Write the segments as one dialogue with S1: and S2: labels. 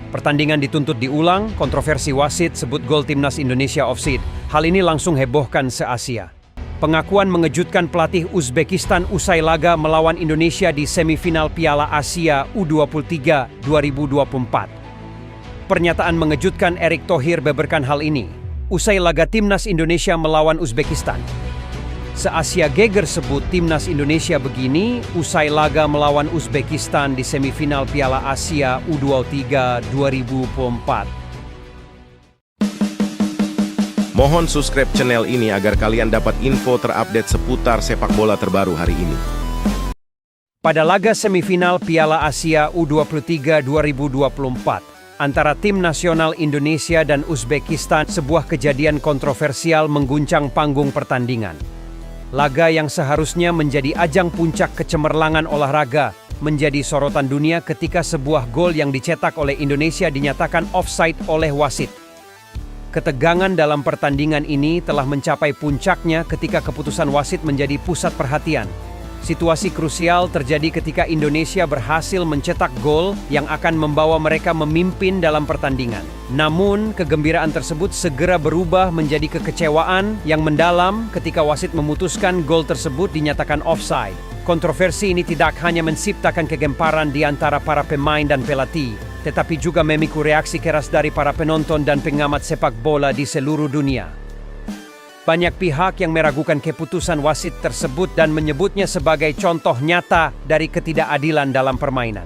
S1: Pertandingan dituntut diulang, kontroversi wasit sebut gol timnas Indonesia offside. Hal ini langsung hebohkan se-Asia. Pengakuan mengejutkan pelatih Uzbekistan usai laga melawan Indonesia di semifinal Piala Asia U23 2024. Pernyataan mengejutkan Erick Thohir beberkan hal ini usai laga timnas Indonesia melawan Uzbekistan. Se-Asia geger sebut timnas Indonesia begini usai laga melawan Uzbekistan di semifinal Piala Asia U23 2024.
S2: Mohon subscribe channel ini agar kalian dapat info terupdate seputar sepak bola terbaru hari ini.
S1: Pada laga semifinal Piala Asia U23 2024 antara tim nasional Indonesia dan Uzbekistan, sebuah kejadian kontroversial mengguncang panggung pertandingan. Laga yang seharusnya menjadi ajang puncak kecemerlangan olahraga menjadi sorotan dunia ketika sebuah gol yang dicetak oleh Indonesia dinyatakan offside oleh wasit. Ketegangan dalam pertandingan ini telah mencapai puncaknya ketika keputusan wasit menjadi pusat perhatian. Situasi krusial terjadi ketika Indonesia berhasil mencetak gol yang akan membawa mereka memimpin dalam pertandingan. Namun, kegembiraan tersebut segera berubah menjadi kekecewaan yang mendalam ketika wasit memutuskan gol tersebut dinyatakan offside. Kontroversi ini tidak hanya menciptakan kegemparan di antara para pemain dan pelatih, tetapi juga memicu reaksi keras dari para penonton dan pengamat sepak bola di seluruh dunia. Banyak pihak yang meragukan keputusan wasit tersebut dan menyebutnya sebagai contoh nyata dari ketidakadilan dalam permainan.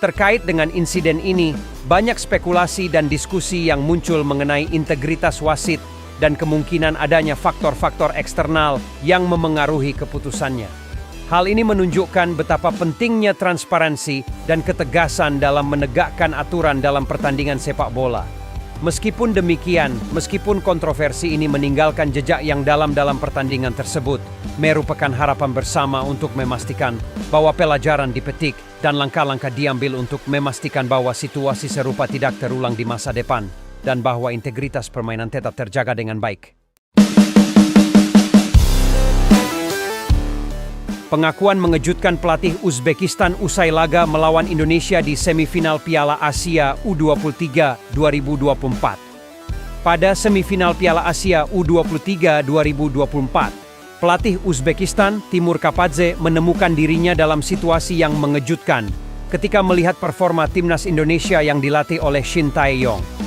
S1: Terkait dengan insiden ini, banyak spekulasi dan diskusi yang muncul mengenai integritas wasit dan kemungkinan adanya faktor-faktor eksternal yang memengaruhi keputusannya. Hal ini menunjukkan betapa pentingnya transparansi dan ketegasan dalam menegakkan aturan dalam pertandingan sepak bola. Meskipun demikian, meskipun kontroversi ini meninggalkan jejak yang dalam pertandingan tersebut, merupakan harapan bersama untuk memastikan bahwa pelajaran dipetik dan langkah-langkah diambil untuk memastikan bahwa situasi serupa tidak terulang di masa depan dan bahwa integritas permainan tetap terjaga dengan baik. Pengakuan mengejutkan pelatih Uzbekistan usai laga melawan Indonesia di semifinal Piala Asia U23 2024. Pada semifinal Piala Asia U23 2024, pelatih Uzbekistan, Timur Kapadze, menemukan dirinya dalam situasi yang mengejutkan ketika melihat performa timnas Indonesia yang dilatih oleh Shin Tae-yong.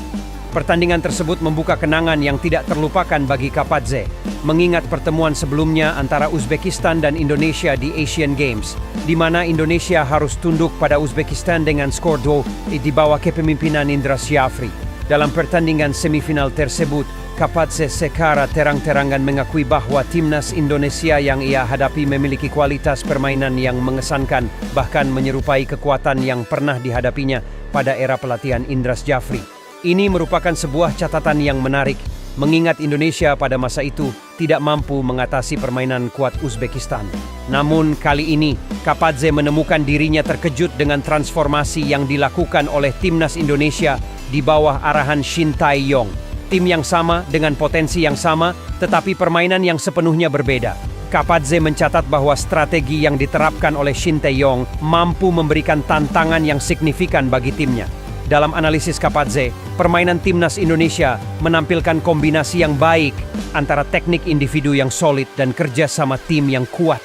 S1: Pertandingan tersebut membuka kenangan yang tidak terlupakan bagi Kapadze, mengingat pertemuan sebelumnya antara Uzbekistan dan Indonesia di Asian Games, di mana Indonesia harus tunduk pada Uzbekistan dengan skor 2 di bawah kepemimpinan Indra Syafri. Dalam pertandingan semifinal tersebut, Kapadze secara terang-terangan mengakui bahwa timnas Indonesia yang ia hadapi memiliki kualitas permainan yang mengesankan, bahkan menyerupai kekuatan yang pernah dihadapinya pada era pelatihan Indra Syafri. Ini merupakan sebuah catatan yang menarik, mengingat Indonesia pada masa itu tidak mampu mengatasi permainan kuat Uzbekistan. Namun kali ini, Kapadze menemukan dirinya terkejut dengan transformasi yang dilakukan oleh timnas Indonesia di bawah arahan Shin Tae-yong. Tim yang sama dengan potensi yang sama, tetapi permainan yang sepenuhnya berbeda. Kapadze mencatat bahwa strategi yang diterapkan oleh Shin Tae-yong mampu memberikan tantangan yang signifikan bagi timnya. Dalam analisis Kapadze, permainan timnas Indonesia menampilkan kombinasi yang baik antara teknik individu yang solid dan kerja sama tim yang kuat.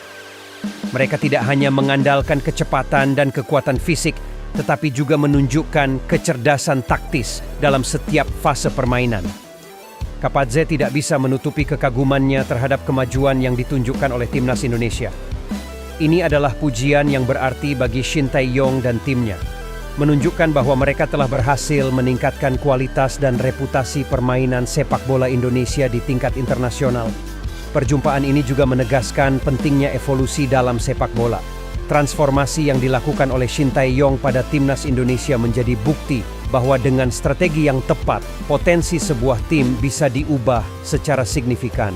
S1: Mereka tidak hanya mengandalkan kecepatan dan kekuatan fisik, tetapi juga menunjukkan kecerdasan taktis dalam setiap fase permainan. Kapadze tidak bisa menutupi kekagumannya terhadap kemajuan yang ditunjukkan oleh timnas Indonesia. Ini adalah pujian yang berarti bagi Shin Tae-yong dan timnya, menunjukkan bahwa mereka telah berhasil meningkatkan kualitas dan reputasi permainan sepak bola Indonesia di tingkat internasional. Perjumpaan ini juga menegaskan pentingnya evolusi dalam sepak bola. Transformasi yang dilakukan oleh Shin Tae-yong pada timnas Indonesia menjadi bukti bahwa dengan strategi yang tepat, potensi sebuah tim bisa diubah secara signifikan.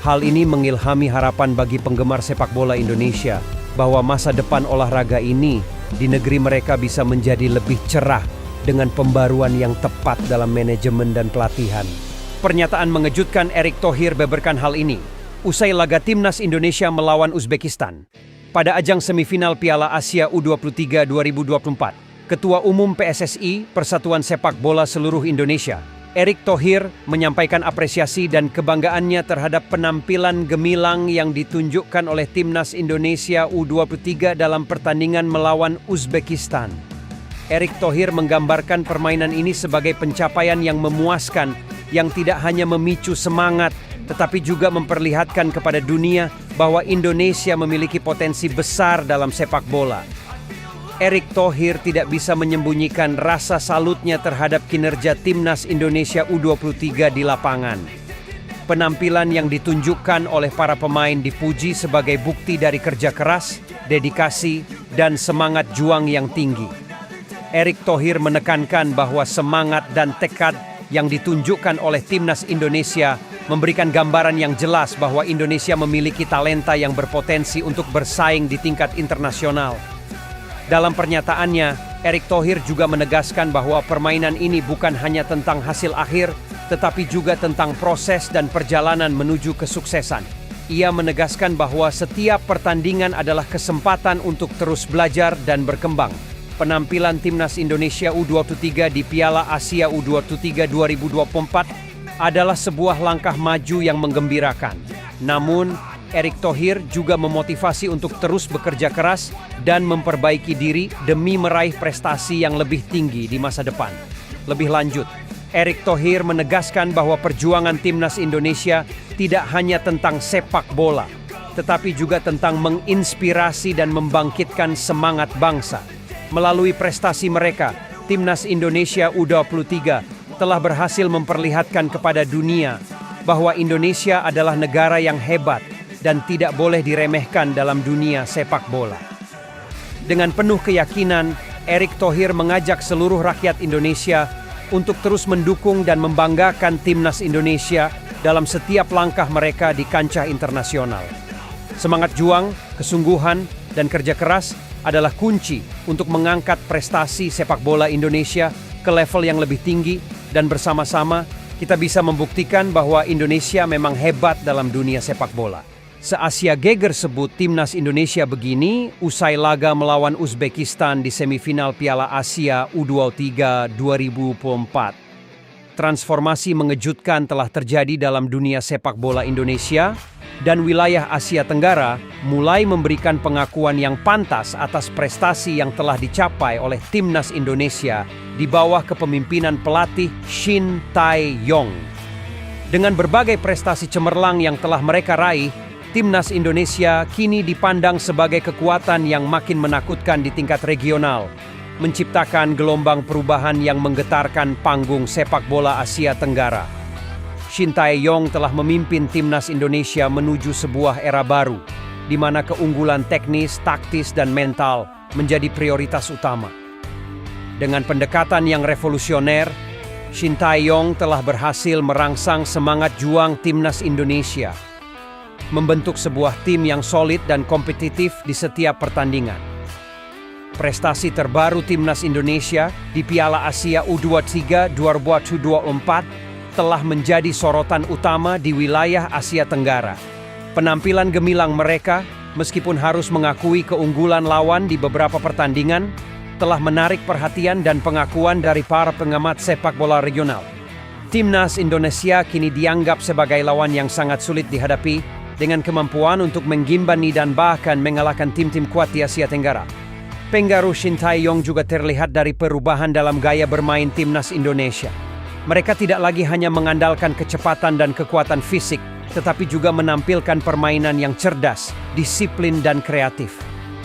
S1: Hal ini mengilhami harapan bagi penggemar sepak bola Indonesia bahwa masa depan olahraga ini di negeri mereka bisa menjadi lebih cerah dengan pembaruan yang tepat dalam manajemen dan pelatihan. Pernyataan mengejutkan Erick Thohir beberkan hal ini usai laga timnas Indonesia melawan Uzbekistan pada ajang semifinal Piala Asia U23 2024. Ketua Umum PSSI, Persatuan Sepak Bola Seluruh Indonesia, Erick Thohir menyampaikan apresiasi dan kebanggaannya terhadap penampilan gemilang yang ditunjukkan oleh Timnas Indonesia U23 dalam pertandingan melawan Uzbekistan. Erick Thohir menggambarkan permainan ini sebagai pencapaian yang memuaskan, yang tidak hanya memicu semangat, tetapi juga memperlihatkan kepada dunia bahwa Indonesia memiliki potensi besar dalam sepak bola. Erick Thohir tidak bisa menyembunyikan rasa salutnya terhadap kinerja Timnas Indonesia U23 di lapangan. Penampilan yang ditunjukkan oleh para pemain dipuji sebagai bukti dari kerja keras, dedikasi, dan semangat juang yang tinggi. Erick Thohir menekankan bahwa semangat dan tekad yang ditunjukkan oleh Timnas Indonesia memberikan gambaran yang jelas bahwa Indonesia memiliki talenta yang berpotensi untuk bersaing di tingkat internasional. Dalam pernyataannya, Erick Thohir juga menegaskan bahwa permainan ini bukan hanya tentang hasil akhir, tetapi juga tentang proses dan perjalanan menuju kesuksesan. Ia menegaskan bahwa setiap pertandingan adalah kesempatan untuk terus belajar dan berkembang. Penampilan Timnas Indonesia U23 di Piala Asia U23 2024 adalah sebuah langkah maju yang menggembirakan. Namun, Erick Thohir juga memotivasi untuk terus bekerja keras dan memperbaiki diri demi meraih prestasi yang lebih tinggi di masa depan. Lebih lanjut, Erick Thohir menegaskan bahwa perjuangan Timnas Indonesia tidak hanya tentang sepak bola, tetapi juga tentang menginspirasi dan membangkitkan semangat bangsa. Melalui prestasi mereka, Timnas Indonesia U23 telah berhasil memperlihatkan kepada dunia bahwa Indonesia adalah negara yang hebat dan tidak boleh diremehkan dalam dunia sepak bola. Dengan penuh keyakinan, Erick Thohir mengajak seluruh rakyat Indonesia untuk terus mendukung dan membanggakan Timnas Indonesia dalam setiap langkah mereka di kancah internasional. Semangat juang, kesungguhan, dan kerja keras adalah kunci untuk mengangkat prestasi sepak bola Indonesia ke level yang lebih tinggi, dan bersama-sama kita bisa membuktikan bahwa Indonesia memang hebat dalam dunia sepak bola. Se-Asia Geger sebut Timnas Indonesia begini usai laga melawan Uzbekistan di semifinal Piala Asia U23 2024. Transformasi mengejutkan telah terjadi dalam dunia sepak bola Indonesia, dan wilayah Asia Tenggara mulai memberikan pengakuan yang pantas atas prestasi yang telah dicapai oleh Timnas Indonesia di bawah kepemimpinan pelatih Shin Tae-yong. Dengan berbagai prestasi cemerlang yang telah mereka raih, Timnas Indonesia kini dipandang sebagai kekuatan yang makin menakutkan di tingkat regional, menciptakan gelombang perubahan yang menggetarkan panggung sepak bola Asia Tenggara. Shin Tae-yong telah memimpin Timnas Indonesia menuju sebuah era baru, di mana keunggulan teknis, taktis, dan mental menjadi prioritas utama. Dengan pendekatan yang revolusioner, Shin Tae-yong telah berhasil merangsang semangat juang Timnas Indonesia, membentuk sebuah tim yang solid dan kompetitif di setiap pertandingan. Prestasi terbaru Timnas Indonesia di Piala Asia U23 2024 telah menjadi sorotan utama di wilayah Asia Tenggara. Penampilan gemilang mereka, meskipun harus mengakui keunggulan lawan di beberapa pertandingan, telah menarik perhatian dan pengakuan dari para pengamat sepak bola regional. Timnas Indonesia kini dianggap sebagai lawan yang sangat sulit dihadapi, dengan kemampuan untuk menggimbani dan bahkan mengalahkan tim-tim kuat di Asia Tenggara. Pengaruh Shin Tae-yong juga terlihat dari perubahan dalam gaya bermain Timnas Indonesia. Mereka tidak lagi hanya mengandalkan kecepatan dan kekuatan fisik, tetapi juga menampilkan permainan yang cerdas, disiplin, dan kreatif.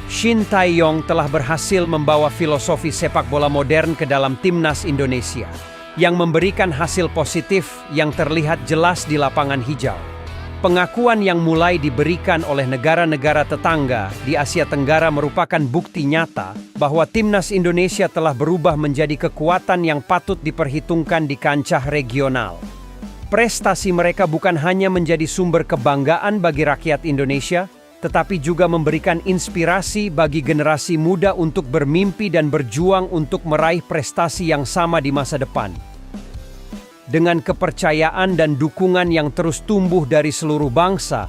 S1: Shin Tae-yong telah berhasil membawa filosofi sepak bola modern ke dalam Timnas Indonesia, yang memberikan hasil positif yang terlihat jelas di lapangan hijau. Pengakuan yang mulai diberikan oleh negara-negara tetangga di Asia Tenggara merupakan bukti nyata bahwa Timnas Indonesia telah berubah menjadi kekuatan yang patut diperhitungkan di kancah regional. Prestasi mereka bukan hanya menjadi sumber kebanggaan bagi rakyat Indonesia, tetapi juga memberikan inspirasi bagi generasi muda untuk bermimpi dan berjuang untuk meraih prestasi yang sama di masa depan. Dengan kepercayaan dan dukungan yang terus tumbuh dari seluruh bangsa,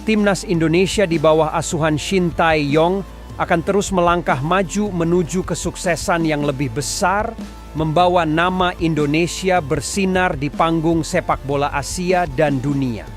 S1: Timnas Indonesia di bawah asuhan Shin Tae-yong akan terus melangkah maju menuju kesuksesan yang lebih besar, membawa nama Indonesia bersinar di panggung sepak bola Asia dan dunia.